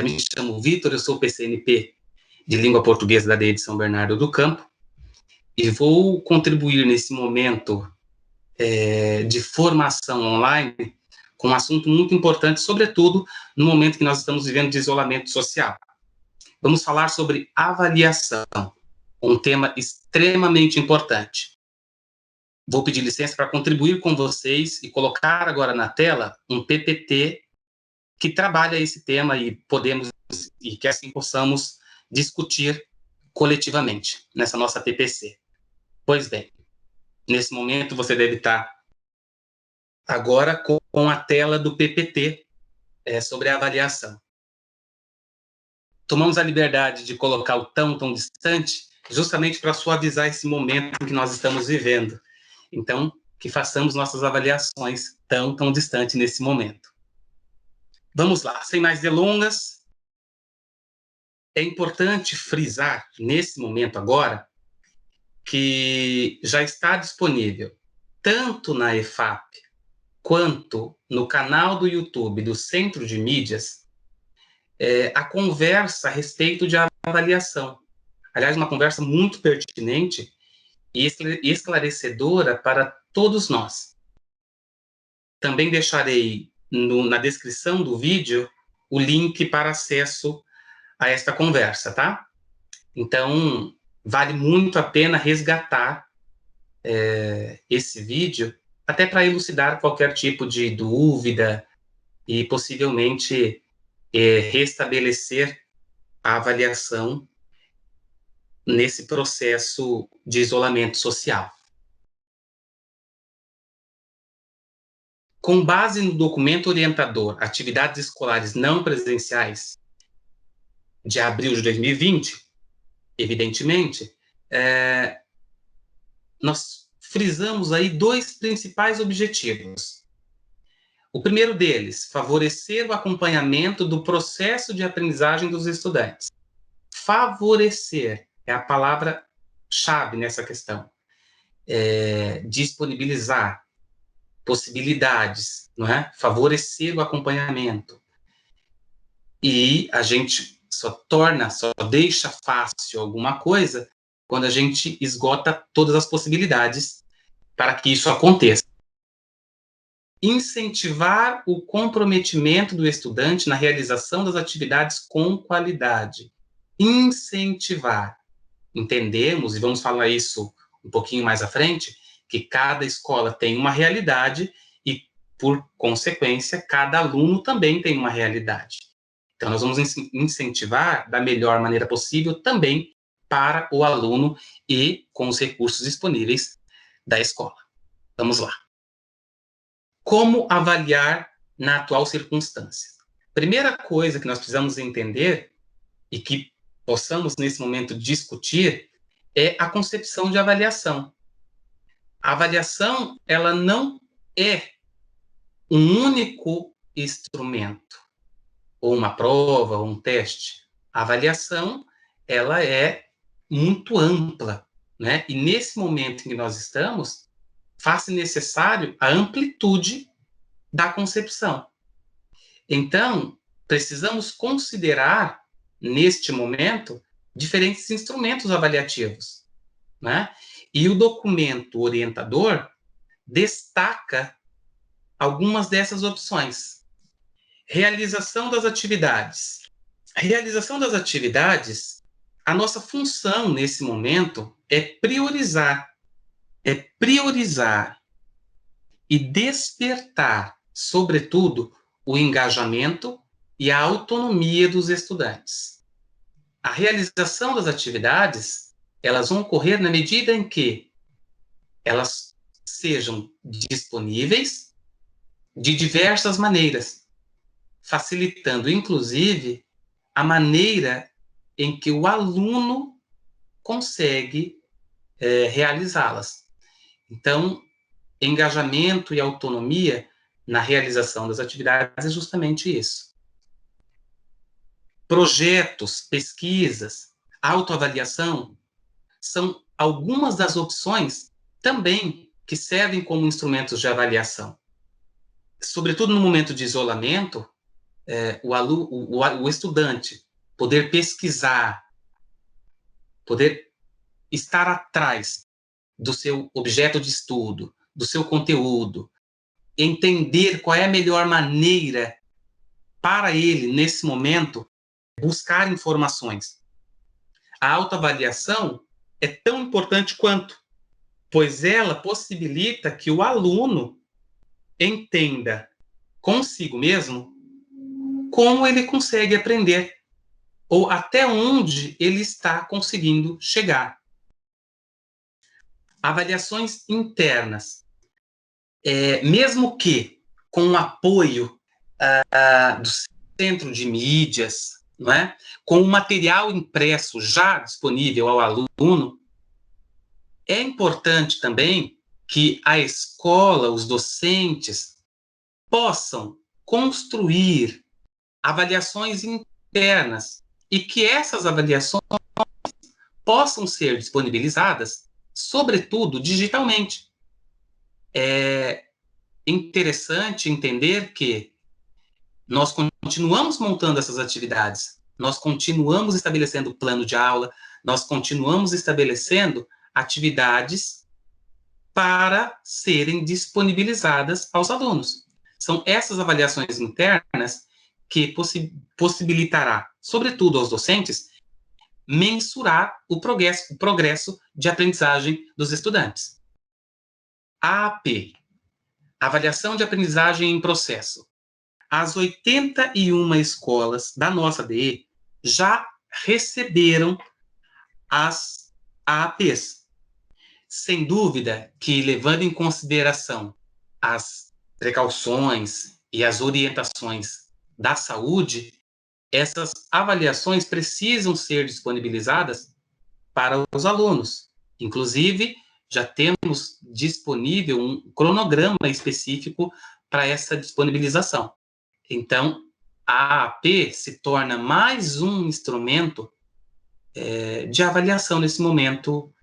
Me chamo Vitor, eu sou PCNP de Língua Portuguesa da DE de São Bernardo do Campo e vou contribuir nesse momento de formação online com um assunto muito importante, sobretudo no momento que nós estamos vivendo de isolamento social. Vamos falar sobre avaliação, um tema extremamente importante. Vou pedir licença para contribuir com vocês e colocar agora na tela um PPT que trabalha esse tema e que assim possamos discutir coletivamente nessa nossa TPC. Pois bem, nesse momento você deve estar agora com a tela do PPT sobre a avaliação. Tomamos a liberdade de colocar o tão distante justamente para suavizar esse momento que nós estamos vivendo. Então, que façamos nossas avaliações tão distante nesse momento. Vamos lá, sem mais delongas. É importante frisar, nesse momento agora, que já está disponível, tanto na EFAP, quanto no canal do YouTube do Centro de Mídias, a conversa a respeito de avaliação. Aliás, uma conversa muito pertinente e esclarecedora para todos nós. Também deixarei na descrição do vídeo o link para acesso a esta conversa, tá? Então, vale muito a pena resgatar esse vídeo, até para elucidar qualquer tipo de dúvida e possivelmente restabelecer a avaliação nesse processo de isolamento social. Com base no documento orientador Atividades Escolares Não Presenciais, de abril de 2020, evidentemente, nós frisamos aí 2 principais objetivos. O primeiro deles, favorecer o acompanhamento do processo de aprendizagem dos estudantes. Favorecer é a palavra-chave nessa questão. Disponibilizar possibilidades, não é? Favorecer o acompanhamento. E a gente só deixa fácil alguma coisa quando a gente esgota todas as possibilidades para que isso aconteça. Incentivar o comprometimento do estudante na realização das atividades com qualidade. Incentivar. Entendemos, e vamos falar isso um pouquinho mais à frente, que cada escola tem uma realidade e, por consequência, cada aluno também tem uma realidade. Então, nós vamos incentivar da melhor maneira possível também para o aluno e com os recursos disponíveis da escola. Vamos lá. Como avaliar na atual circunstância? Primeira coisa que nós precisamos entender e que possamos, nesse momento, discutir é a concepção de avaliação. A avaliação, ela não é um único instrumento, ou uma prova, ou um teste. A avaliação, ela é muito ampla, né? E nesse momento em que nós estamos, faz-se necessário a amplitude da concepção. Então, precisamos considerar, neste momento, diferentes instrumentos avaliativos, né? E o documento orientador destaca algumas dessas opções. Realização das atividades. A realização das atividades, a nossa função nesse momento é priorizar e despertar, sobretudo, o engajamento e a autonomia dos estudantes. A realização das atividades, elas vão ocorrer na medida em que elas sejam disponíveis de diversas maneiras, facilitando, inclusive, a maneira em que o aluno consegue realizá-las. Então, engajamento e autonomia na realização das atividades é justamente isso. Projetos, pesquisas, autoavaliação são algumas das opções também que servem como instrumentos de avaliação. sobretudo no momento de isolamento, o estudante poder pesquisar, poder estar atrás do seu objeto de estudo, do seu conteúdo, entender qual é a melhor maneira para ele, nesse momento, buscar informações. A autoavaliação é tão importante quanto, pois ela possibilita que o aluno entenda consigo mesmo como ele consegue aprender, ou até onde ele está conseguindo chegar. Avaliações internas, mesmo que com o apoio do centro de mídias, não é? Com o material impresso já disponível ao aluno, é importante também que a escola, os docentes, possam construir avaliações internas e que essas avaliações possam ser disponibilizadas, sobretudo digitalmente. É interessante entender que nós continuamos montando essas atividades, nós continuamos estabelecendo plano de aula, nós continuamos estabelecendo atividades para serem disponibilizadas aos alunos. São essas avaliações internas que possibilitará, sobretudo aos docentes, mensurar o progresso de aprendizagem dos estudantes. AAP, Avaliação de Aprendizagem em Processo. As 81 escolas da nossa DE já receberam as AAPs. Sem dúvida que, levando em consideração as precauções e as orientações da saúde, essas avaliações precisam ser disponibilizadas para os alunos. Inclusive, já temos disponível um cronograma específico para essa disponibilização. Então, a AAP se torna mais um instrumento de avaliação nesse momento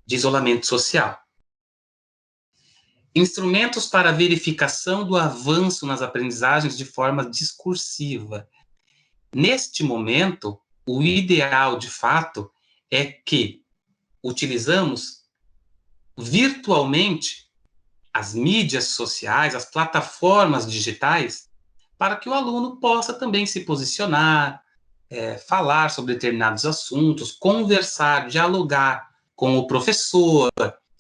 de isolamento social. Instrumentos para verificação do avanço nas aprendizagens de forma discursiva. Neste momento, o ideal, de fato, é que utilizamos virtualmente as mídias sociais, as plataformas digitais, para que o aluno possa também se posicionar, falar sobre determinados assuntos, conversar, dialogar com o professor,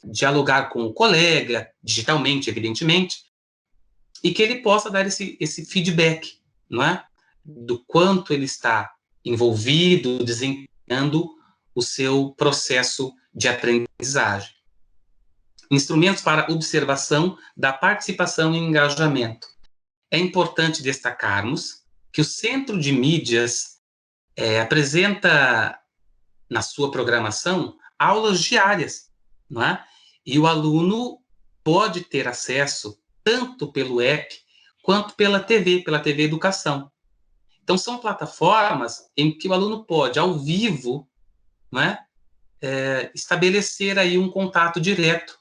dialogar com o colega, digitalmente, evidentemente, e que ele possa dar esse feedback, não é? Do quanto ele está envolvido, desempenhando o seu processo de aprendizagem. Instrumentos para observação da participação e engajamento. É importante destacarmos que o Centro de Mídias apresenta na sua programação aulas diárias, não é? E o aluno pode ter acesso tanto pelo app quanto pela TV Educação. Então, são plataformas em que o aluno pode, ao vivo, não é? Estabelecer aí um contato direto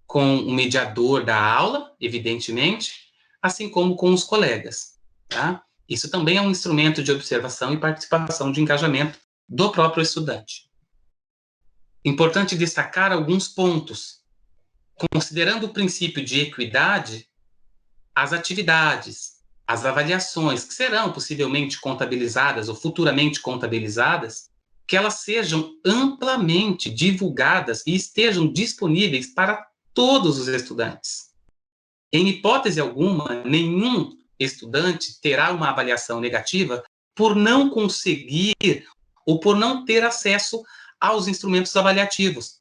com o mediador da aula, evidentemente, assim como com os colegas, tá? Isso também é um instrumento de observação e participação de engajamento do próprio estudante. Importante destacar alguns pontos. Considerando o princípio de equidade, as atividades, as avaliações que serão possivelmente contabilizadas ou futuramente contabilizadas, que elas sejam amplamente divulgadas e estejam disponíveis para todos os estudantes. Em hipótese alguma, nenhum estudante terá uma avaliação negativa por não conseguir ou por não ter acesso aos instrumentos avaliativos.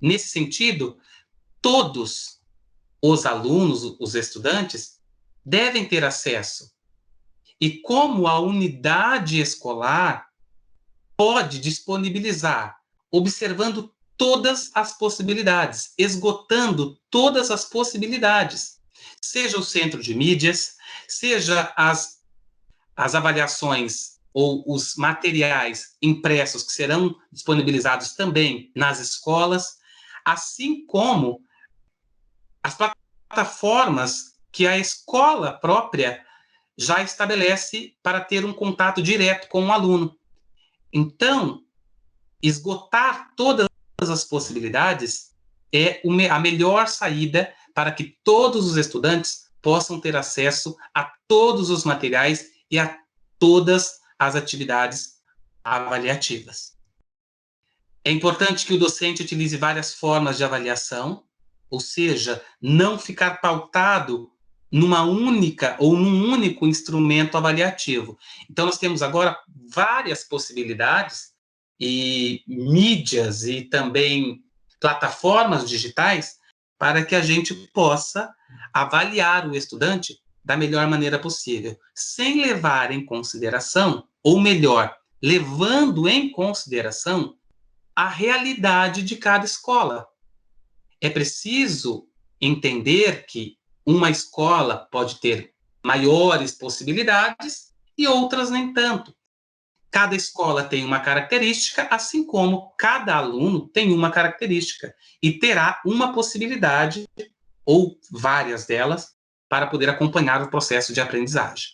Nesse sentido, todos os alunos, os estudantes, devem ter acesso. E como a unidade escolar pode disponibilizar, observando todas as possibilidades, esgotando todas as possibilidades, seja o centro de mídias, seja as avaliações ou os materiais impressos que serão disponibilizados também nas escolas, assim como as plataformas que a escola própria já estabelece para ter um contato direto com o aluno. Então, esgotar todas as possibilidades é a melhor saída para que todos os estudantes possam ter acesso a todos os materiais e a todas as atividades avaliativas. É importante que o docente utilize várias formas de avaliação, ou seja, não ficar pautado numa única ou num único instrumento avaliativo. Então, nós temos agora várias possibilidades e mídias e também plataformas digitais para que a gente possa avaliar o estudante da melhor maneira possível, sem levar em consideração, ou melhor, levando em consideração a realidade de cada escola. É preciso entender que uma escola pode ter maiores possibilidades e outras nem tanto. Cada escola tem uma característica, assim como cada aluno tem uma característica e terá uma possibilidade, ou várias delas, para poder acompanhar o processo de aprendizagem.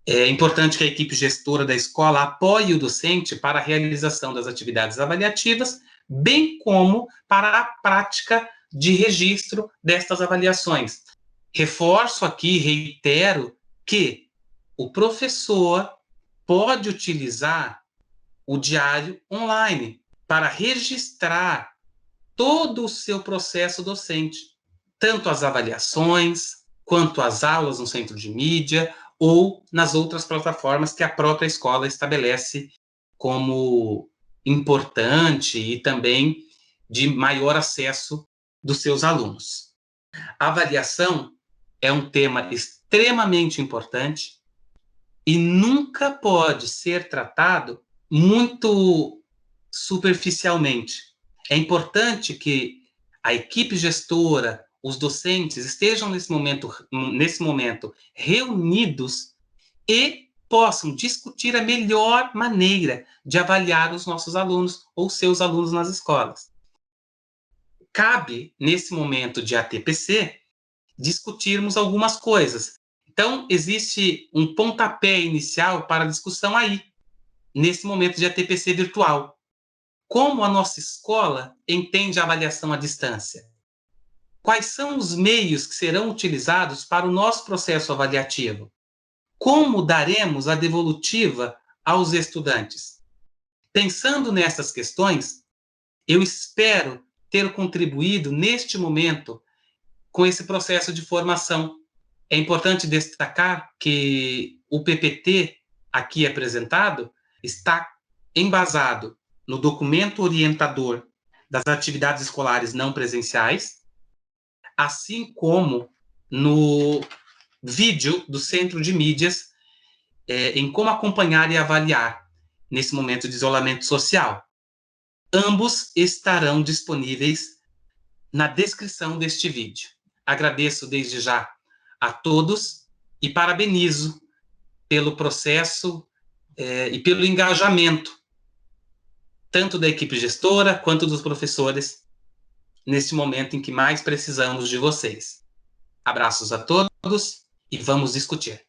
É importante que a equipe gestora da escola apoie o docente para a realização das atividades avaliativas, bem como para a prática de registro destas avaliações. Reforço aqui, reitero, que o professor pode utilizar o diário online para registrar todo o seu processo docente, tanto as avaliações, quanto as aulas no centro de mídia, ou nas outras plataformas que a própria escola estabelece como importante e também de maior acesso dos seus alunos. A avaliação é um tema extremamente importante e nunca pode ser tratado muito superficialmente. É importante que a equipe gestora, os docentes estejam nesse momento reunidos e possam discutir a melhor maneira de avaliar os nossos alunos ou seus alunos nas escolas. Cabe, nesse momento de ATPC, discutirmos algumas coisas. Então, existe um pontapé inicial para a discussão aí, nesse momento de ATPC virtual. Como a nossa escola entende a avaliação à distância? Quais são os meios que serão utilizados para o nosso processo avaliativo? Como daremos a devolutiva aos estudantes? Pensando nessas questões, eu espero ter contribuído neste momento com esse processo de formação. É importante destacar que o PPT aqui apresentado está embasado no documento orientador das atividades escolares não presenciais, assim como no vídeo do Centro de Mídias em como acompanhar e avaliar nesse momento de isolamento social. Ambos estarão disponíveis na descrição deste vídeo. Agradeço desde já a todos e parabenizo pelo processo e pelo engajamento, tanto da equipe gestora quanto dos professores, neste momento em que mais precisamos de vocês. Abraços a todos e vamos discutir.